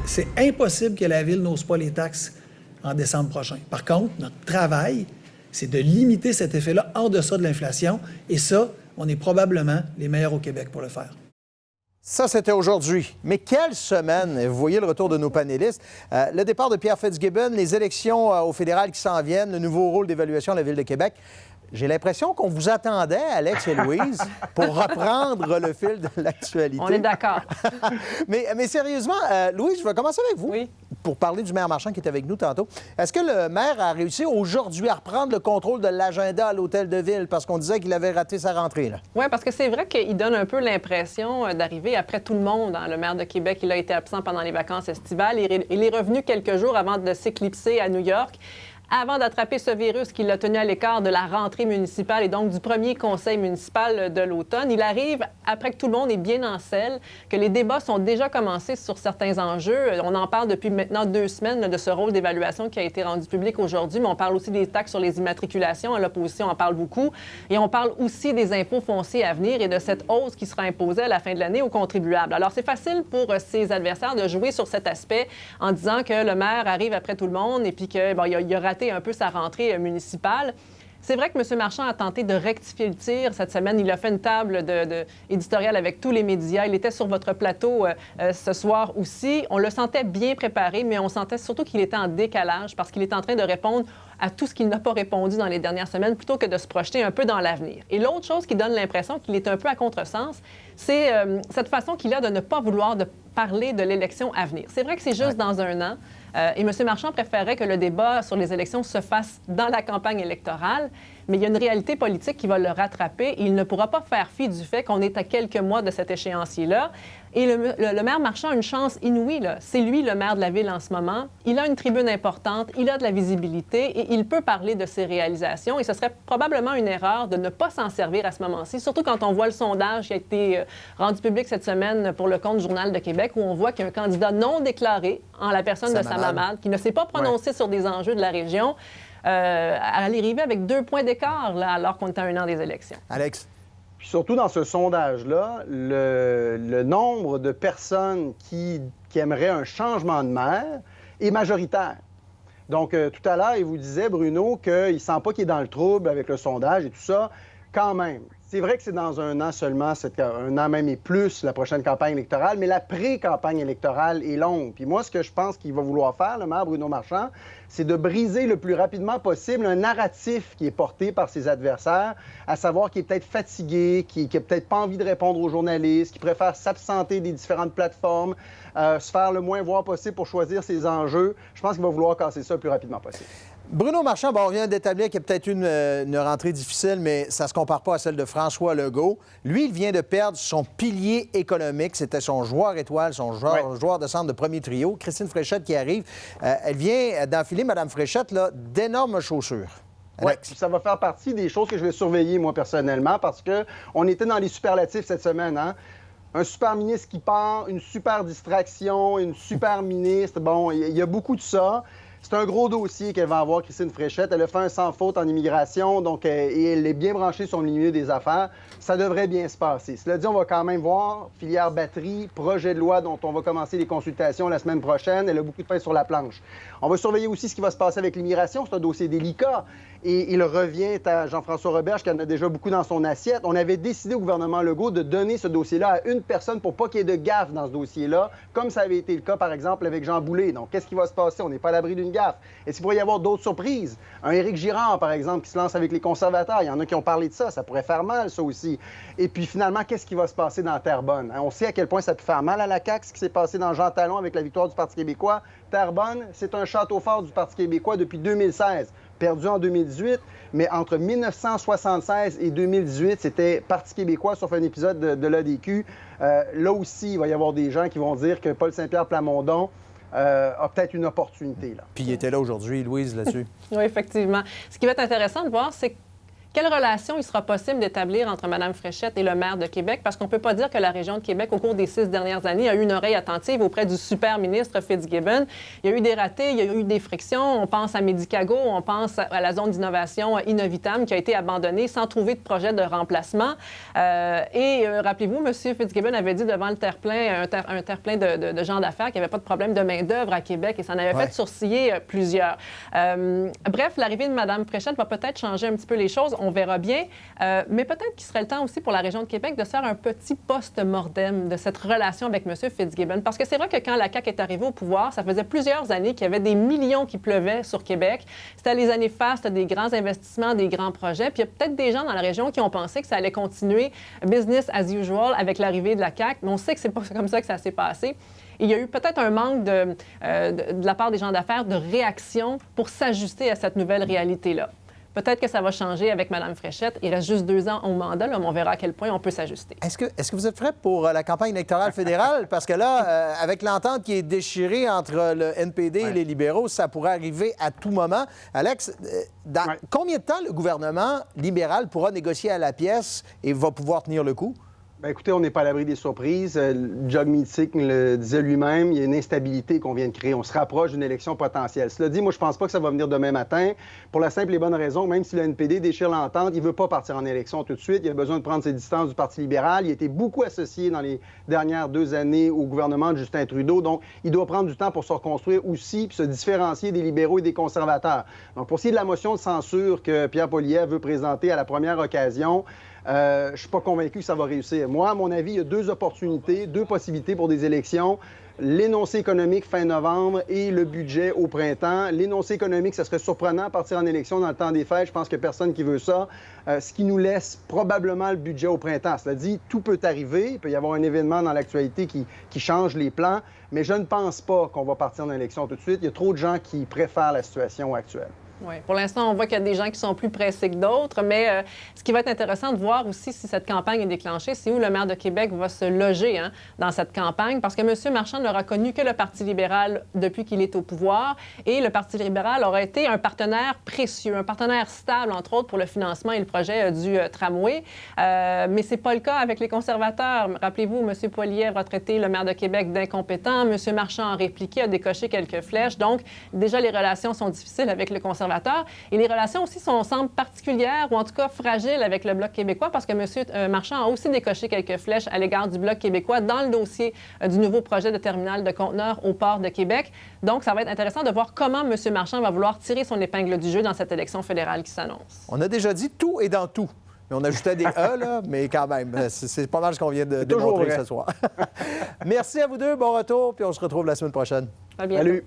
c'est impossible que la Ville n'ose pas les taxes en décembre prochain. Par contre, notre travail, c'est de limiter cet effet-là en deçà de l'inflation. Et ça, on est probablement les meilleurs au Québec pour le faire. Ça, c'était aujourd'hui. Mais quelle semaine! Vous voyez le retour de nos panélistes. Le départ de Pierre Fitzgibbon, les élections au fédéral qui s'en viennent, le nouveau rôle d'évaluation de la Ville de Québec. J'ai l'impression qu'on vous attendait, Alex et Louise, pour reprendre le fil de l'actualité. On est d'accord. mais sérieusement, Louise, je vais commencer avec vous. Oui. Pour parler du maire Marchand qui est avec nous tantôt. Est-ce que le maire a réussi aujourd'hui à reprendre le contrôle de l'agenda à l'hôtel de ville parce qu'on disait qu'il avait raté sa rentrée, là? Oui, parce que c'est vrai qu'il donne un peu l'impression d'arriver après tout le monde. Le maire de Québec, il a été absent pendant les vacances estivales. Il est revenu quelques jours avant de s'éclipser à New York. Avant d'attraper ce virus qui l'a tenu à l'écart de la rentrée municipale et donc du premier conseil municipal de l'automne, il arrive après que tout le monde est bien en selle, que les débats sont déjà commencés sur certains enjeux. On en parle depuis maintenant 2 semaines de ce rôle d'évaluation qui a été rendu public aujourd'hui, mais on parle aussi des taxes sur les immatriculations. À l'opposition, on en parle beaucoup. Et on parle aussi des impôts fonciers à venir et de cette hausse qui sera imposée à la fin de l'année aux contribuables. Alors, c'est facile pour ses adversaires de jouer sur cet aspect en disant que le maire arrive après tout le monde et puis qu'il a raté un peu sa rentrée municipale. C'est vrai que M. Marchand a tenté de rectifier le tir cette semaine. Il a fait une table éditoriale avec tous les médias. Il était sur votre plateau ce soir aussi. On le sentait bien préparé, mais on sentait surtout qu'il était en décalage parce qu'il est en train de répondre à tout ce qu'il n'a pas répondu dans les dernières semaines plutôt que de se projeter un peu dans l'avenir. Et l'autre chose qui donne l'impression qu'il est un peu à contresens, c'est cette façon qu'il a de ne pas vouloir parler de l'élection à venir. C'est vrai que c'est juste dans un an. Et M. Marchand préférait que le débat sur les élections se fasse dans la campagne électorale, mais il y a une réalité politique qui va le rattraper et il ne pourra pas faire fi du fait qu'on est à quelques mois de cet échéancier-là. Et le maire Marchand a une chance inouïe, là. C'est lui le maire de la Ville en ce moment. Il a une tribune importante, il a de la visibilité et il peut parler de ses réalisations. Et ce serait probablement une erreur de ne pas s'en servir à ce moment-ci, surtout quand on voit le sondage qui a été rendu public cette semaine pour le compte du Journal de Québec, où on voit qu'il y a un candidat non déclaré en la personne de Sam Hamad, qui ne s'est pas prononcé sur des enjeux de la région, à arriver avec 2 points d'écart là, alors qu'on est à 1 an des élections. Alex? Puis surtout dans ce sondage-là, le nombre de personnes qui aimeraient un changement de maire est majoritaire. Donc, tout à l'heure, il vous disait, Bruno, qu'il ne sent pas qu'il est dans le trouble avec le sondage et tout ça. Quand même, c'est vrai que c'est dans 1 an seulement, 1 an même et plus, la prochaine campagne électorale, mais la pré-campagne électorale est longue. Puis moi, ce que je pense qu'il va vouloir faire, le maire Bruno Marchand, c'est de briser le plus rapidement possible un narratif qui est porté par ses adversaires, à savoir qu'il est peut-être fatigué, qu'il n'a peut-être pas envie de répondre aux journalistes, qu'il préfère s'absenter des différentes plateformes, se faire le moins voir possible pour choisir ses enjeux. Je pense qu'il va vouloir casser ça le plus rapidement possible. Bruno Marchand, on vient d'établir qu'il y a peut-être une rentrée difficile, mais ça ne se compare pas à celle de François Legault. Lui, il vient de perdre son pilier économique. C'était son joueur étoile, son joueur de centre de premier trio. Christine Fréchette qui arrive. Elle vient d'enfiler, Mme Fréchette, là, d'énormes chaussures. Oui, ça va faire partie des choses que je vais surveiller, moi, personnellement, parce qu'on était dans les superlatifs cette semaine, hein? Un super ministre qui part, une super distraction, une super ministre. Bon, il y a beaucoup de ça. C'est un gros dossier qu'elle va avoir, Christine Fréchette. Elle a fait un sans faute en immigration, donc et elle est bien branchée sur le milieu des affaires. Ça devrait bien se passer. Cela dit, on va quand même voir filière batterie, projet de loi dont on va commencer les consultations la semaine prochaine. Elle a beaucoup de pain sur la planche. On va surveiller aussi ce qui va se passer avec l'immigration. C'est un dossier délicat. Et il revient à Jean-François Roberge, qui en a déjà beaucoup dans son assiette. On avait décidé au gouvernement Legault de donner ce dossier-là à une personne pour pas qu'il y ait de gaffe dans ce dossier-là, comme ça avait été le cas, par exemple, avec Jean Boulet. Donc, qu'est-ce qui va se passer? On n'est pas à l'abri d'une gaffe. Est-ce qu'il pourrait y avoir d'autres surprises? Un Éric Girard, par exemple, qui se lance avec les conservateurs. Il y en a qui ont parlé de ça. Ça pourrait faire mal, ça aussi. Et puis, finalement, qu'est-ce qui va se passer dans Terrebonne? On sait à quel point ça peut faire mal à la CAQ, ce qui s'est passé dans Jean Talon avec la victoire du Parti québécois. Terrebonne, c'est un château fort du Parti québécois depuis 2016. Perdu en 2018, mais entre 1976 et 2018, c'était Parti québécois, sauf un épisode de l'ADQ. Là aussi, il va y avoir des gens qui vont dire que Paul Saint-Pierre Plamondon a peut-être une opportunité. Là. Puis il était là aujourd'hui, Louise, là-dessus. Oui, effectivement. Ce qui va être intéressant de voir, c'est Quelle relation il sera possible d'établir entre Mme Fréchette et le maire de Québec? Parce qu'on ne peut pas dire que la région de Québec, au cours des 6 dernières années, a eu une oreille attentive auprès du super ministre Fitzgibbon. Il y a eu des ratés, il y a eu des frictions. On pense à Medicago, on pense à la zone d'innovation Innovitam qui a été abandonnée sans trouver de projet de remplacement. Rappelez-vous, M. Fitzgibbon avait dit devant le terre-plein, un terre-plein de gens d'affaires qu'il n'y avait pas de problème de main-d'œuvre à Québec et ça en avait fait sourciller plusieurs. Bref, l'arrivée de Mme Fréchette va peut-être changer un petit peu les choses. On verra bien. Mais peut-être qu'il serait le temps aussi pour la région de Québec de se faire un petit post-mortem de cette relation avec M. Fitzgibbon. Parce que c'est vrai que quand la CAQ est arrivée au pouvoir, ça faisait plusieurs années qu'il y avait des millions qui pleuvaient sur Québec. C'était les années fastes, des grands investissements, des grands projets. Puis il y a peut-être des gens dans la région qui ont pensé que ça allait continuer business as usual avec l'arrivée de la CAQ. Mais on sait que c'est pas comme ça que ça s'est passé. Il y a eu peut-être un manque de la part des gens d'affaires de réaction pour s'ajuster à cette nouvelle réalité-là. Peut-être que ça va changer avec Mme Fréchette. Il reste juste 2 ans au mandat, là, mais on verra à quel point on peut s'ajuster. Est-ce que vous êtes prêt pour la campagne électorale fédérale? Parce que là, avec l'entente qui est déchirée entre le NPD et les libéraux, ça pourrait arriver à tout moment. Alex, dans combien de temps le gouvernement libéral pourra négocier à la pièce et va pouvoir tenir le coup? Bien, écoutez, on n'est pas à l'abri des surprises. Jog Meeting le disait lui-même, il y a une instabilité qu'on vient de créer. On se rapproche d'une élection potentielle. Cela dit, moi, je pense pas que ça va venir demain matin. Pour la simple et bonne raison, même si le NPD déchire l'entente, il veut pas partir en élection tout de suite. Il a besoin de prendre ses distances du Parti libéral. Il a été beaucoup associé dans les dernières 2 années au gouvernement de Justin Trudeau. Donc, il doit prendre du temps pour se reconstruire aussi puis se différencier des libéraux et des conservateurs. Donc, pour ce qui est de la motion de censure que Pierre Poilievre veut présenter à la première occasion, je ne suis pas convaincu que ça va réussir. Moi, à mon avis, il y a 2 opportunités, 2 possibilités pour des élections. L'énoncé économique fin novembre et le budget au printemps. L'énoncé économique, ça serait surprenant de partir en élection dans le temps des fêtes. Je pense qu'il n'y a personne qui veut ça. Ce qui nous laisse probablement le budget au printemps. Cela dit, tout peut arriver. Il peut y avoir un événement dans l'actualité qui change les plans. Mais je ne pense pas qu'on va partir en élection tout de suite. Il y a trop de gens qui préfèrent la situation actuelle. Oui. Pour l'instant, on voit qu'il y a des gens qui sont plus pressés que d'autres, mais ce qui va être intéressant de voir aussi si cette campagne est déclenchée, c'est où le maire de Québec va se loger dans cette campagne, parce que M. Marchand n'aura connu que le Parti libéral depuis qu'il est au pouvoir, et le Parti libéral aura été un partenaire précieux, un partenaire stable, entre autres, pour le financement et le projet du tramway. Mais c'est pas le cas avec les conservateurs. Rappelez-vous, M. Poilievre a traité le maire de Québec d'incompétent, M. Marchand a répliqué, a décoché quelques flèches, donc déjà les relations sont difficiles avec le conservateur. Et les relations aussi semblent particulières ou en tout cas fragiles avec le Bloc québécois parce que M. Marchand a aussi décoché quelques flèches à l'égard du Bloc québécois dans le dossier du nouveau projet de terminal de conteneurs au port de Québec. Donc, ça va être intéressant de voir comment M. Marchand va vouloir tirer son épingle du jeu dans cette élection fédérale qui s'annonce. On a déjà dit tout est dans tout. Mais on ajoutait des E, là, mais quand même, c'est pas mal ce qu'on vient de démontrer ce soir. Merci à vous deux, bon retour, puis on se retrouve la semaine prochaine. À bientôt. Salut!